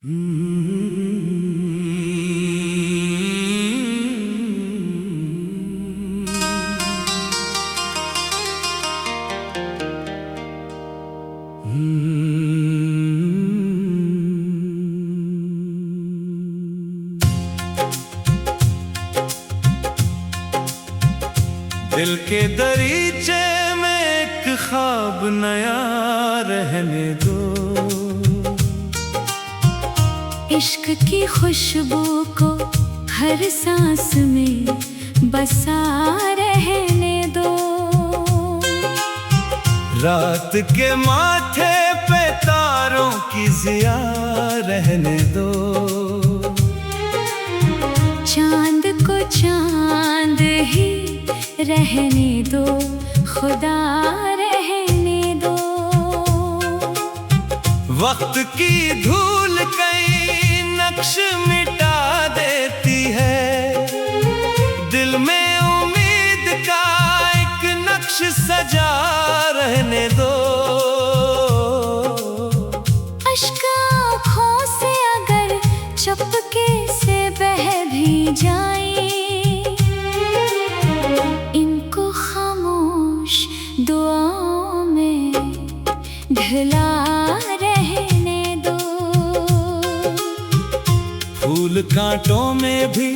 दिल के दरीचे में एक ख्वाब नया रहने दो। इश्क की खुशबू को हर सांस में बसा रहने दो। रात के माथे पे तारों की ज़िया रहने दो। चांद को चांद ही रहने दो, खुदा रहने दो। वक्त की धूल कई नक्श मिटा देती है, दिल में उम्मीद का एक नक्श सजा रहने दो। अश्क आँखों से अगर चुपके से बह भी जाए, इनको खामोश दुआओं में ढला रहने दो। फूल कांटों में भी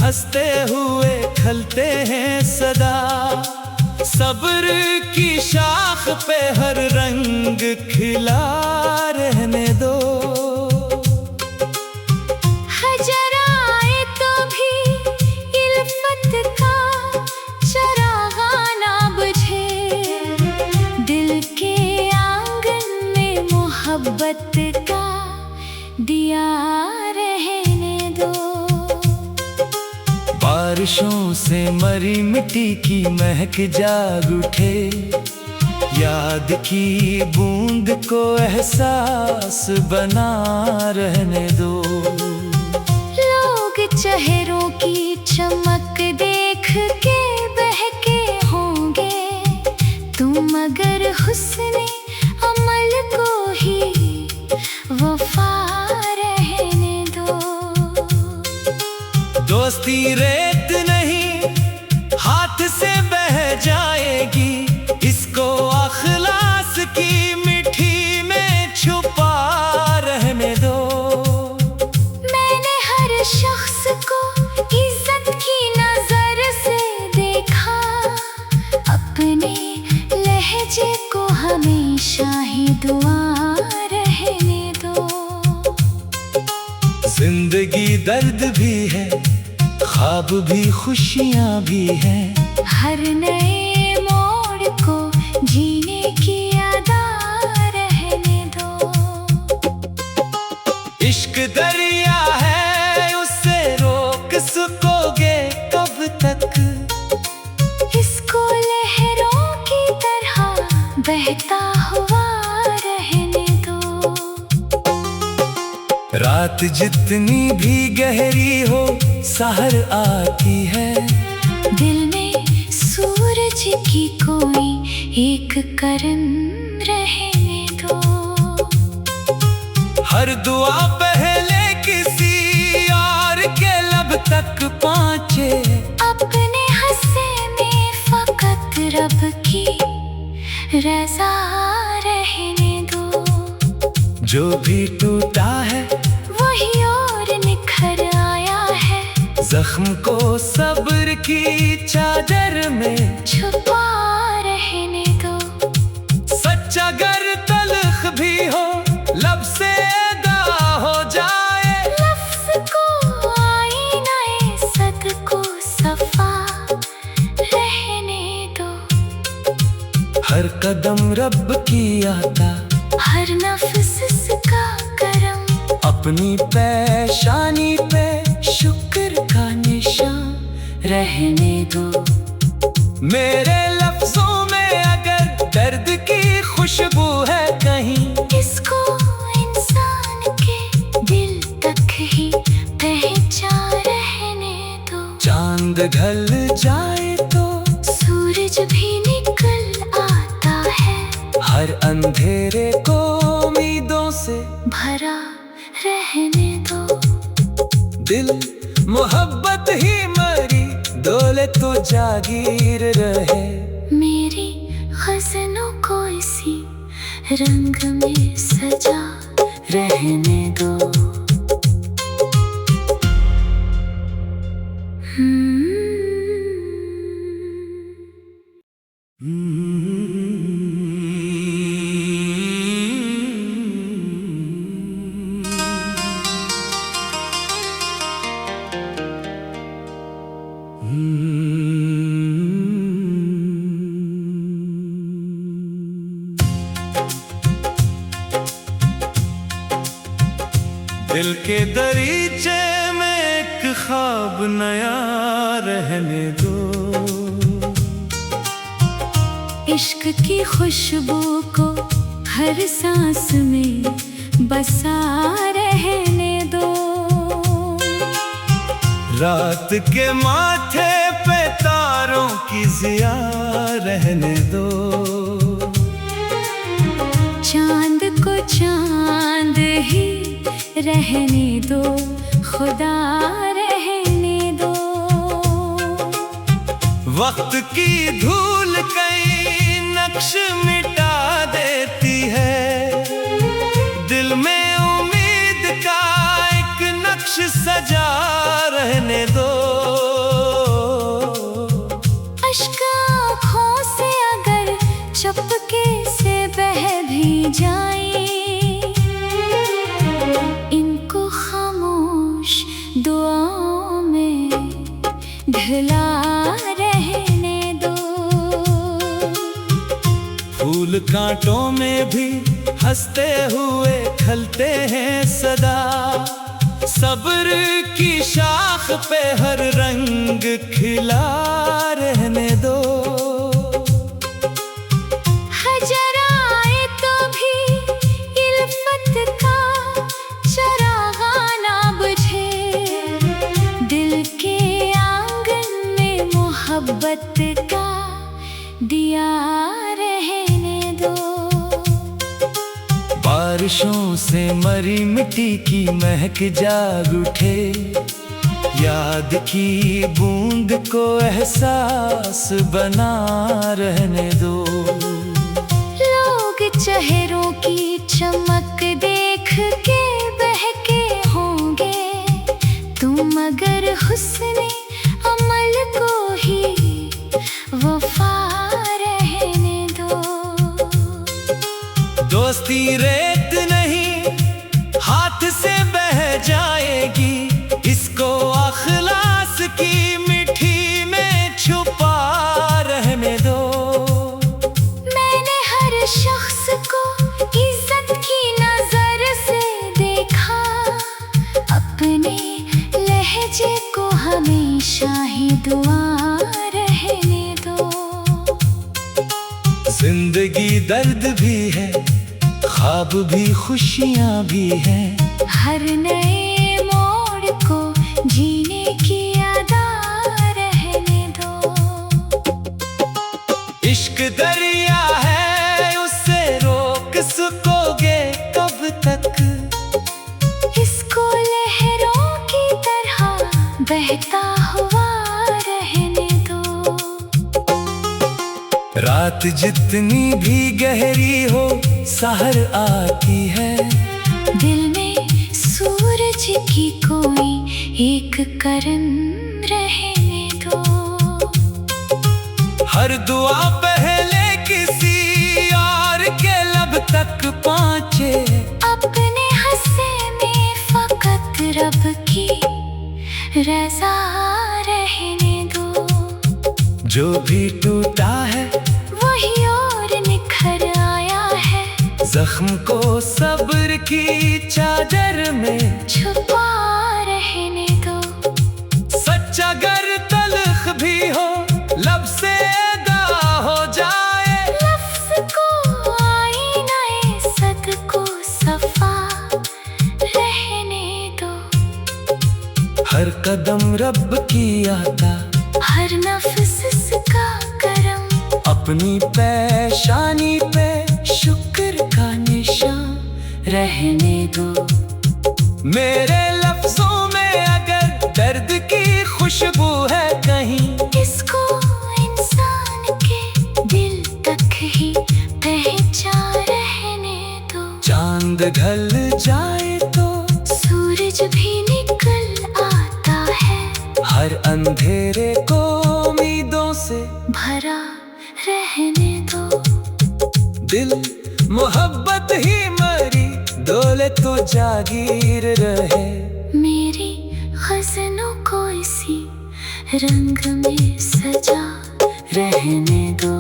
हंसते हुए खलते हैं सदा, सब्र की शाख पे हर रंग खिला रहने दो। हजर आए तो भी इल्फत का चरागा ना बुझे, दिल के आंगन में मोहब्बत का दिया रहने दो। बारिशों से मरी मिट्टी की महक जाग उठे, याद की बूंद को एहसास बना रहने दो। लोग चेहरों की चमक देख के बहके होंगे, तुम अगर हुस्न अमल को ही वफा रहने दो। दोस्ती रेत नहीं हाथ से बह जाएगी, इसको अखलास की मिट्टी में छुपा रहने दो। मैंने हर शख्स को इज्जत की नजर से देखा, अपने लहजे को हमेशा ही दुआ रहने दो। जिंदगी दर्द भी है, ख्वाब भी खुशियाँ भी हैं, हर नए मोड़ को जीने की अदा रहने दो। इश्क दरिया है उससे रोक सकोगे कब तक, इसको लहरों की तरह बहता हुआ रहने दो। रात जितनी भी गहरी हो सहर आती है, दिल में सूरज की कोई एक किरण रहने दो। हर दुआ पहले किसी और के लब तक पहुँचे, अपने हंसे में फकत रब की रज़ा रहने दो। जो भी टूटा है वही और निखर आया है, जख्म को सब्र की चादर में छुपा रहने दो। सच्चा गर तलख भी हो लब से अदा हो जाए, लफ्ज़ को आईनाए सद को सफा रहने दो। हर कदम रब की आता, हर नफ्स का करम, अपनी पेशानी पे शुक्र का निशान रहने दो। मेरे लफ्जों में अगर दर्द की खुशबू है कहीं, इसको इंसान के दिल तक ही पहचान रहने दो। चांद ढल जाए तो सूरज भी निकल आता है, हर अंधेरे को उम्मीदों से भरा रहने दो। दिल मोहब्बत ही मरी, दौलत तो जागीर रहे। मेरी ग़ज़लों को इसी रंग में सजा रहने दो। दिल के दरीचे में एक ख्वाब नया रहने दो। इश्क की खुशबू को हर सांस में बसा रहने दो। रात के माथे पे तारों की ज़िया रहने दो। चांद को चांद ही रहने दो, खुदा रहने दो। वक्त की धूल कई नक्श मिटा देती है। दिल में उम्मीद का एक नक्श सजा रहने दो। अश्क आँखों से अगर चुपके से बह भी जाए, इनको खामोश दुआओं में ढला रहने दो। फूल कांटों में भी हंसते हुए खलते हैं सदा। सब्र की शाख पे हर रंग खिला रहने दो। हजर आए तो भी इल्फत का चरागा ना बुझे। दिल के आंगन में मोहब्बत का दिया रहने दो। बारिशों से मरी मिट्टी की महक जाग उठे। याद की बूंद को एहसास बना रहने दो। लोग चेहरों की चमक देख के बहके होंगे, तुम अगर हुस्ने अमल को ही वफा रहने दो। दोस्ती रेत नहीं हाथ से बह जाएगी। इसको अखलास की मिट्टी में छुपा रहने दो। मैंने हर शख्स को इज्जत की नजर से देखा। अपने लहजे को हमेशा ही दुआ रहने दो। जिंदगी दर्द भी है, ख्वाब भी खुशियाँ भी हैं। हर नए मोड़ को जीने की अदा रहने दो। इश्क दरिया है, उससे रोक सकोगे कब तक? इसको लहरों की तरह बहता हुआ रहने दो। रात जितनी भी गहरी हो सहर आती है। दिल में सूरज की कोई एक किरण रहने दो। हर दुआ पहले किसी और के लब तक पहुँचे। अपने हंसे में फकत रब की रज़ा रहने दो। जो भी टूटा है वही और निखर आया है। जख्म को सब्र की चादर में छुपा रहने दो। सच्चा गर तलख भी हो, लब से अदा हो जाए। लफ्ज़ को आईना सद को सफा रहने दो। हर कदम रब की आता, हर नफ्स का करम। अपनी पेशानी पे शुक्र का निशान रहने दो। मेरे लफ्जों में अगर दर्द की खुशबू है कहीं, इसको इंसान के दिल तक ही पहचान रहने दो। चांद ढल जाए तो सूरज भी निकल आता है, हर अंधेरे को उम्मीदों से भरा रहने दो। दिल मोहब्बत ही मरी, दौलत तो जागीर रहे। मेरी ग़ज़लों को इसी रंग में सजा रहने दो।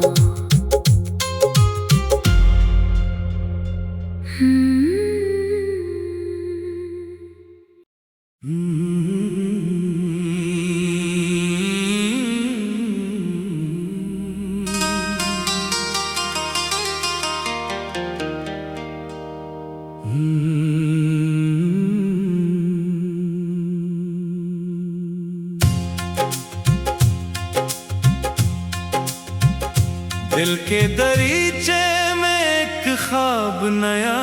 दिल के दरीचे में एक ख्वाब नया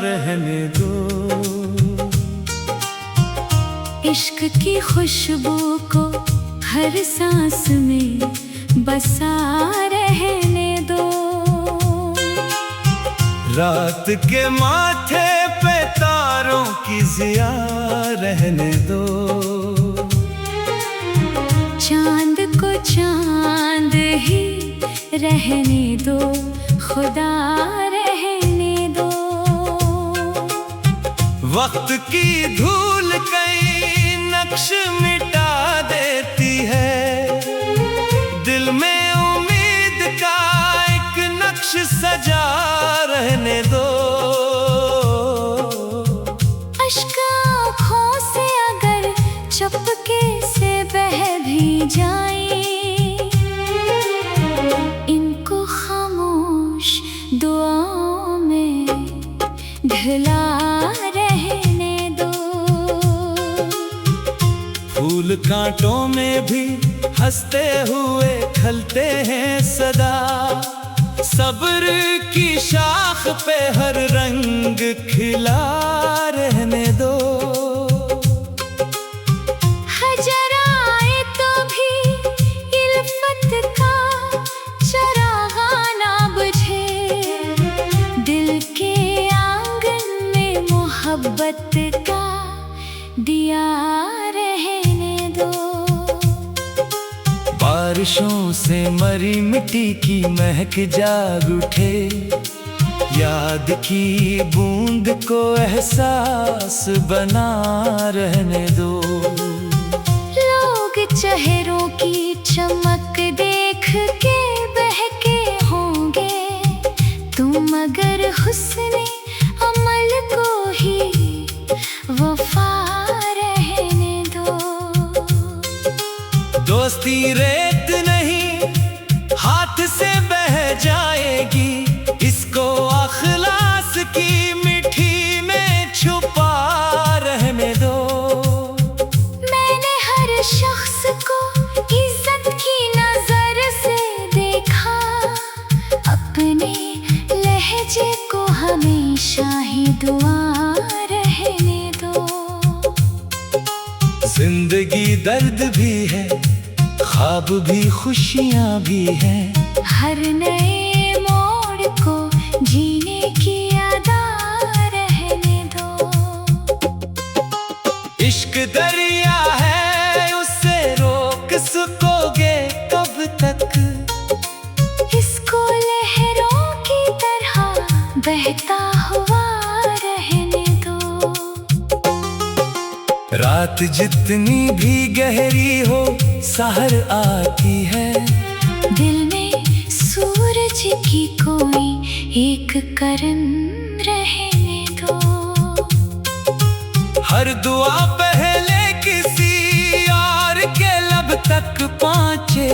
रहने दो। इश्क की खुशबू को हर सांस में बसा रहने दो। रात के माथे पे तारों की ज़िया रहने दो। चांद को चांद ही रहने दो, खुदा रहने दो। वक्त की धूल कई नक्श मिटा देती है, दिल में उम्मीद का एक नक्श सजा रहने दो। अश्क आँखों से अगर चुपके से बह भी जाए, इनको खामोश दुआओं में ढला रहने दो। फूल कांटों में भी हंसते हुए खलते हैं सदा, सब्र की शाख पे हर रंग खिला रहने दो। हजर आए तो भी इल्फत का चरागा ना बुझे, दिल के आंगन में मोहब्बत का दिया रहने दो। बारिशों से मरी मिट्टी की महक जाग उठे, याद की बूंद को एहसास बना रहने दो। लोग चेहरों की चमक देख के बहके होंगे, तुम अगर हुस्ने अमल को ही वफा रहने दो। दोस्ती रेत नहीं हाथ से बह जाएगी, इसको अखलास की मिट्टी में छुपा रहने दो। मैंने हर शख्स को इज्जत की नजर से देखा, अपने लहजे को हमेशा ही दुआ रहने दो। जिंदगी दर्द भी है, ख्वाब भी खुशियाँ भी हैं, हर नए मोड़ को जीने की अदा रहने दो। इश्क दरिया है उससे रोक सकोगे कब तक, इसको लहरों की तरह बहता हुआ रहने दो। रात जितनी भी गहरी हो सहर आती है, दिल में सूरज की कोई एक करन रहने दो। हर दुआ पहले किसी और के लब तक पहुँचे,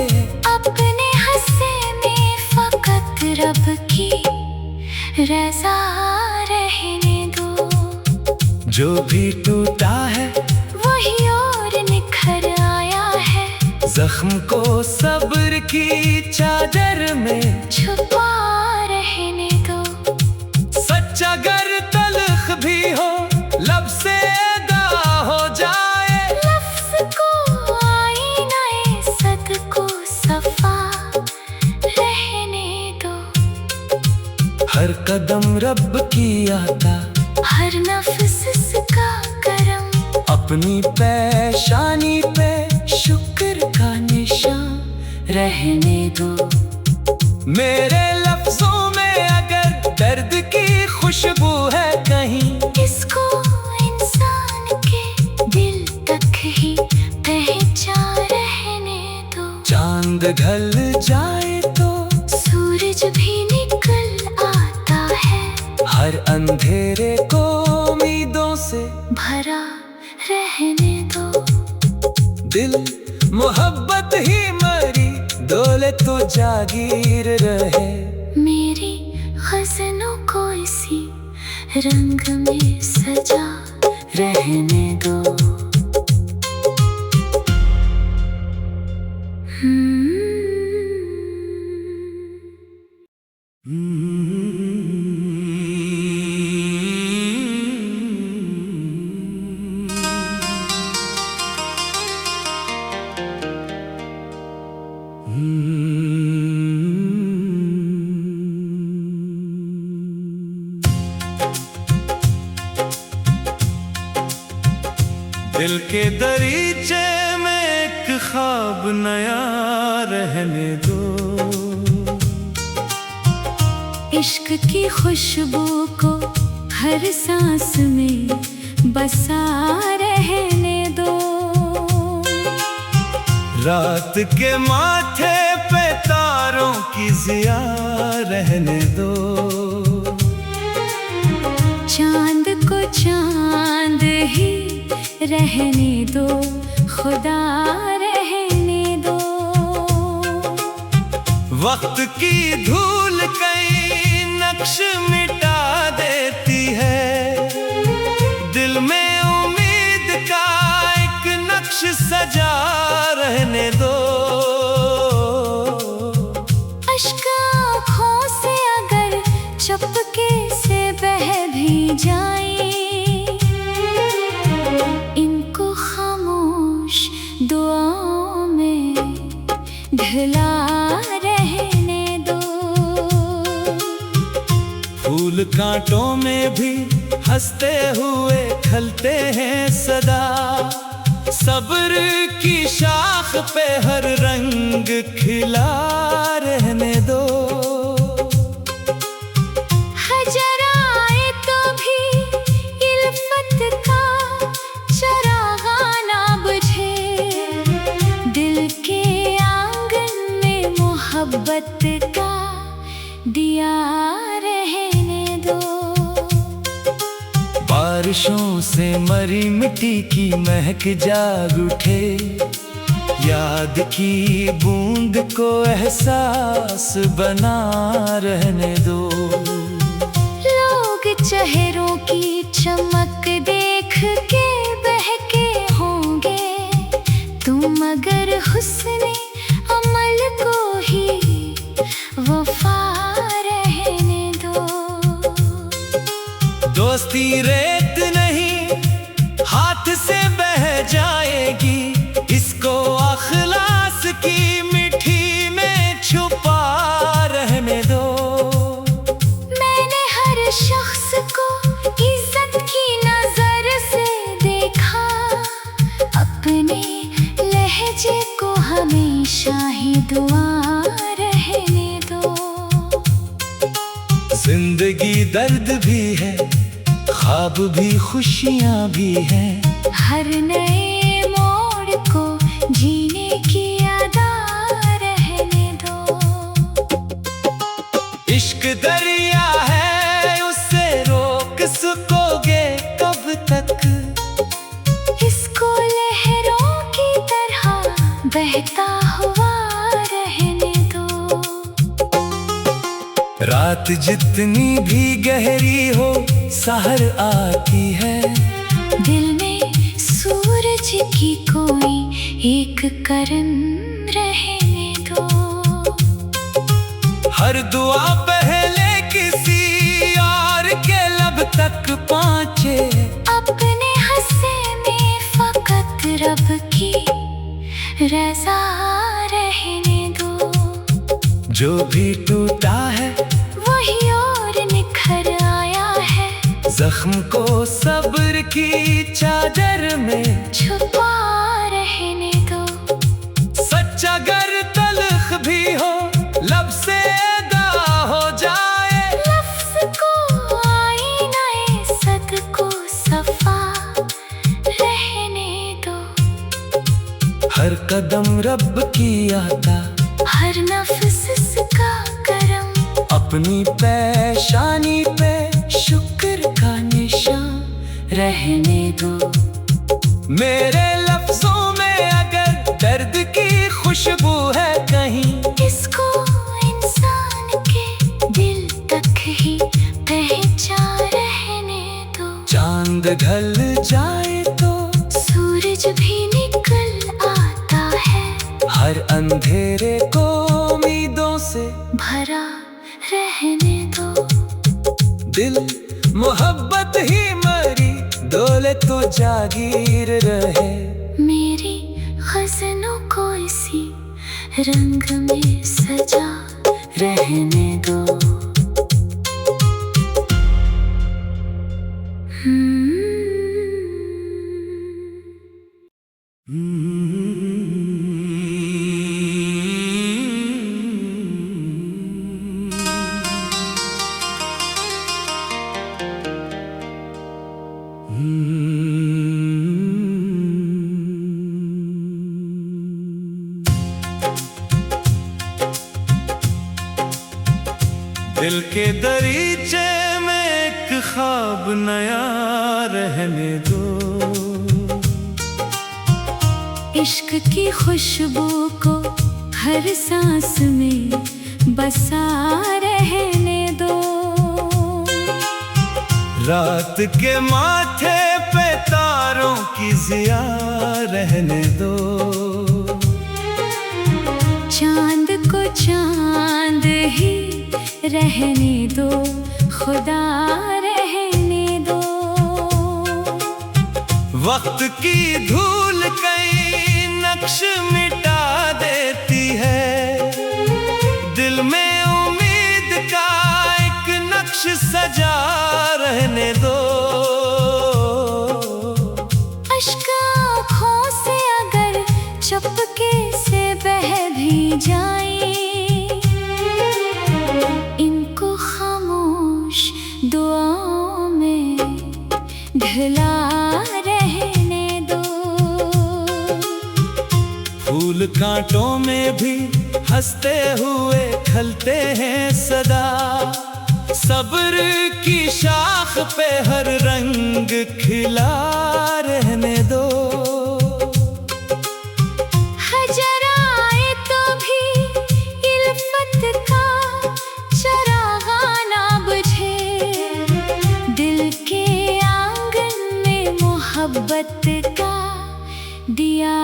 अपने हंसे में फकत रब की रज़ा रहने दो। जो भी टूटा है वही और निखर आया है, जख्म को सब्र की चादर में छुपा रहने दो। सच्चा गर तलख भी हो लब से रब की आता, हर नफ्स का करम, अपनी पेशानी पे शुक्र का निशान रहने दो। मेरे लफ्जों में अगर दर्द की खुशबू है कहीं, इसको इंसान के दिल तक ही पहचान रहने दो। चांद ढल जाए तो सूरज भी निकल आता है, हर अंधेरे को उम्मीदों से भरा रहने दो। दिल मोहब्बत ही मरी, दौलत तो जागीर रहे। मेरी ग़ज़लों को इसी रंग में सजा रहने दो। दिल के दरीचे में एक ख्वाब नया रहने दो। इश्क की खुशबू को हर सांस में बसा रहने दो। रात के माथे पे तारों की ज़िया रहने दो। चांद को चांद ही रहने दो, खुदा रहने दो। वक्त की धूल कई नक्श मिटा देती है, दिल में उम्मीद का एक नक्श सजा रहने दो। अश्क आँखों से अगर चुपके से बह भी जाए, इनको खामोश दुआओं में ढला रहने दो। फूल कांटों में भी हंसते हुए खिलते हैं सदा, सब्र की शाख पे हर रंग खिला रहने दो। हजर आए तो भी इल्फत का चरागा ना बुझे, दिल के आंगन में मोहब्बत का दिया रहने दो। बारिशों से मरी मिट्टी की महक जाग उठे, याद की बूंद को एहसास बना रहने दो। लोग चेहरों की चमक देख के बहके होंगे, तुम अगर हुस्न अमल को ही वफा रहने दो। दोस्ती रेत नहीं हाथ से बह जाएगी, इसको अखलास की मिट्टी में छुपा रहने दो। मैंने हर शख्स को इज्जत की नजर से देखा, अपने लहजे को हमेशा ही दुआ रहने दो। जिंदगी दर्द भी है, ख्वाब भी खुशियाँ भी हैं, हर नए मोड़ को जीने की अदा रहने दो। इश्क दरिया है उससे रोक सकोगे कब तक, इसको लहरों की तरह बहता हुआ रहने दो। रात जितनी भी गहरी हो सहर आती है, दिल में सूरज की कोई एक करन रहने दो। हर दुआ पहले किसी और के लब तक पहुँचे, अपने हंसे में फकत रब की रज़ा रहने दो। जो भी टूटा है वही और निखर जख्म को सब्र की चादर में छुपा रहने दो। सच्चा गर तलख भी हो, लब से अदा हो जाए। लफ्ज़ को आईना सद को सफा रहने दो। हर कदम रब की आता, हर नफ्स इसका करम। अपनी पेशानी पे शुक्र का निशान रहने दो। मेरे लफ्जों में अगर दर्द की खुशबू है कहीं, इसको इंसान के दिल तक ही पहचान रहने दो। चांद ढल जाए तो सूरज भी निकल आता है। हर अंधेरे को उम्मीदों से भरा रहने दो। दिल मोहब्बत ही मरी, डोले तो जागीर रहे। मेरी ग़ज़लों को इसी रंग में सजा रहने दो। दिल के दरीचे में एक ख्वाब नया रहने दो। इश्क की खुशबू को हर सांस में बसा रहने दो। रात के माथे पे तारों की ज़िया रहने दो। चांद को चांद ही रहने दो, खुदा रहने दो। वक्त की धूल कई नक्श मिटा देती है। दिल में उम्मीद का एक नक्श सजा रहने दो। अश्क आँखों से अगर चुपके से बह भी जाए, इनको खामोश दुआओं में ढला रहने दो। फूल कांटों में भी हंसते हुए खलते हैं सदा। सब्र की शाख पे हर रंग खिला रहने दो। हजर आए तो भी इल्फत का चरागा ना बुझे। दिल के आंगन में मोहब्बत का दिया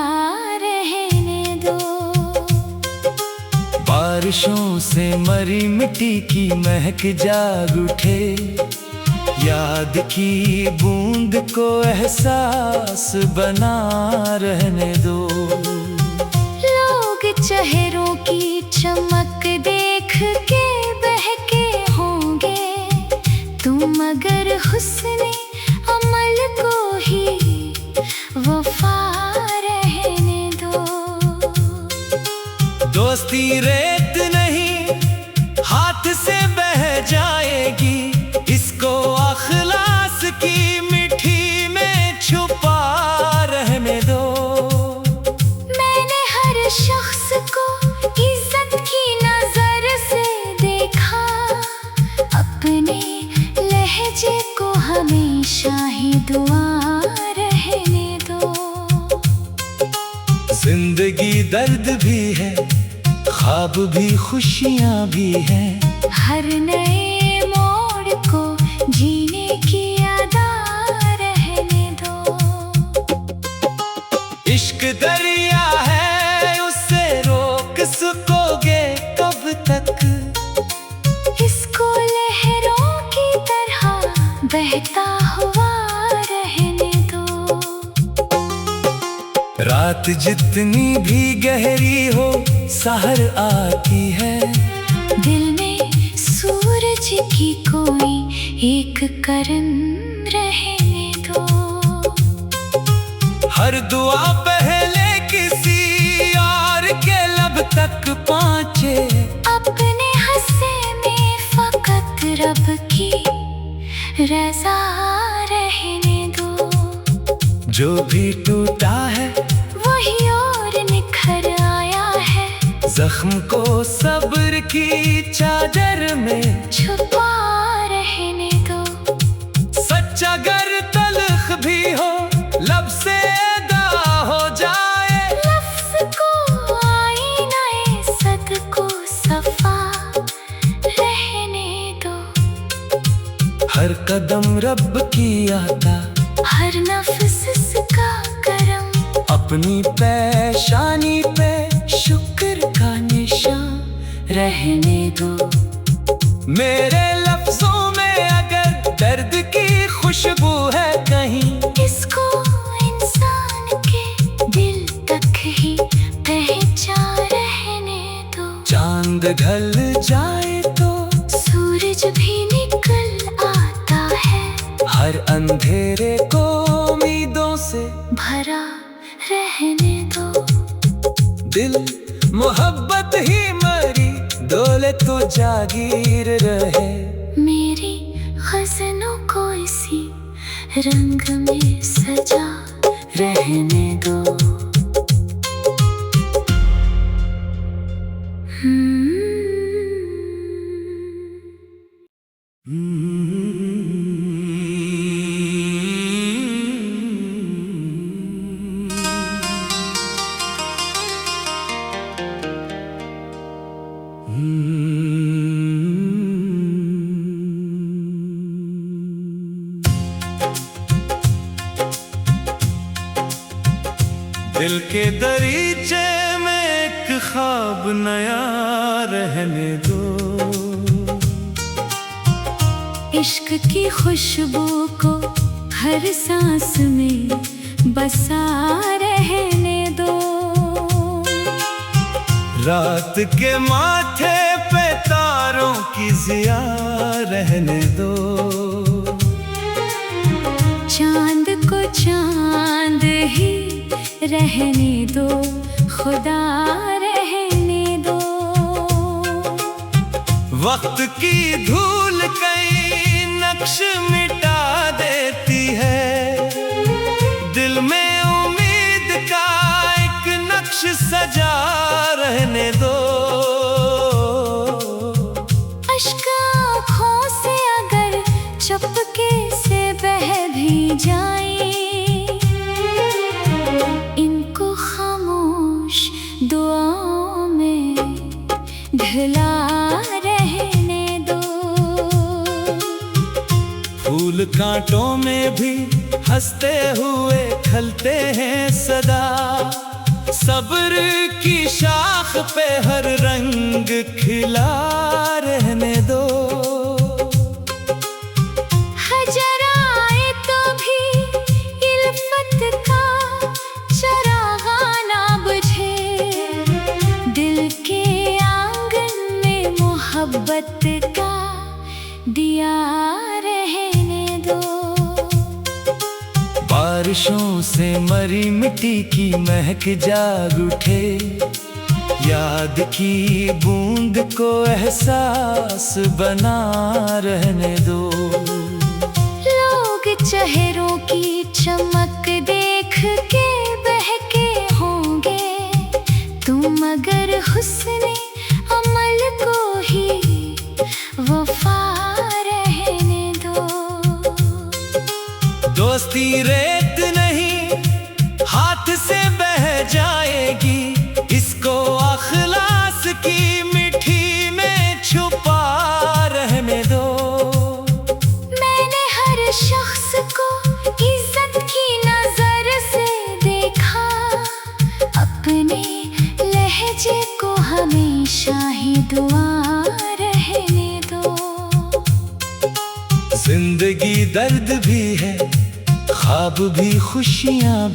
रहने दो। बारिशों से मरी मिट्टी की महक जाग उठे। याद की बूंद को एहसास बना रहने दो। लोग चेहरों की चमक देख के बहके होंगे। तुम अगर हुस्न अमल को ही वफा रहने दो। दोस्ती रेत नहीं हाथ से बह जाएगी। इसको अखलास की मिट्टी में छुपा रहने दो। मैंने हर शख्स को इज्जत की नजर से देखा। अपने लहजे को हमेशा ही दुआ रहने दो। जिंदगी दर्द भी है, ख्वाब भी खुशियाँ भी हैं। हर नए मोड़ को जीने की अदा रहने दो। इश्क दरिया है, उससे रोक सकोगे कब तक? इसको लहरों की तरह बहता हुआ रहने दो। रात जितनी भी गहरी हो सहर आती है। दिल में सूरज की कोई एक किरण रहने दो। हर दुआ पहले किसी और के लब तक पहुँचे, अपने हंसे में फकत रब की रज़ा रहने दो। जो भी टूटा है वही और निखर आया है, जख्म को सब्र की चादर में छुपा रहने दो। सच्चा गर तलख भी हो, लब से अदा हो जाए, लफ्ज़ को आईनाए सद को सफा रहने दो। हर कदम रब की आता, हर नफ्स का करम, अपनी पेशानी पे शुक्र का निशान रहने दो। मेरे लफ्जों में अगर दर्द की खुशबू है कहीं, इसको इंसान के दिल तक ही पहचान रहने दो। चांद ढल जाए तो सूरज भी निकल आता है, हर अंधेरे को उम्मीदों से भरा रहने दो। दिल मोहब्बत ही मरी, दौलत तो जागीर रहे। मेरी ग़ज़लों को इसी रंग में सजा रहने दो। दिल के दरीचे में एक ख्वाब नया रहने दो। इश्क की खुशबू को हर सांस में बसा रहने दो। रात के माथे पे तारों की ज़िया रहने दो। चांद को चांद ही रहने दो, खुदा रहने दो। वक्त की धूल कई नक्श मिटा देती है, दिल में उम्मीद का एक नक्श सजा रहने दो। अश्क आँखों से अगर चुपके से बह भी जाए, इनको खामोश दुआओं में ढला रहने दो। फूल कांटों में भी हंसते हुए खलते हैं सदा, सब्र की शाख पे हर रंग खिला रहने दो। हजर आए तो भी इल्फत का चरागा ना बुझे, दिल के आंगन में मोहब्बत का दिया रहने दो। बारिशों से मरी मिट्टी की महक जाग उठे, याद की बूंद को एहसास बना रहने दो। लोग चेहरों की चमक देख के बहके होंगे, तुम अगर हुस्न अमल को ही वफा रहने दो। दोस्ती रेत नहीं हाथ से बह जाएगी, इसको अखलास की मिट्टी में छुपा रहने दो। मैंने हर शख्स को इज्जत की नजर से देखा, अपने लहजे को हमेशा ही दुआ रहने दो। जिंदगी दर्द भी है, ख्वाब भी खुशियाँ।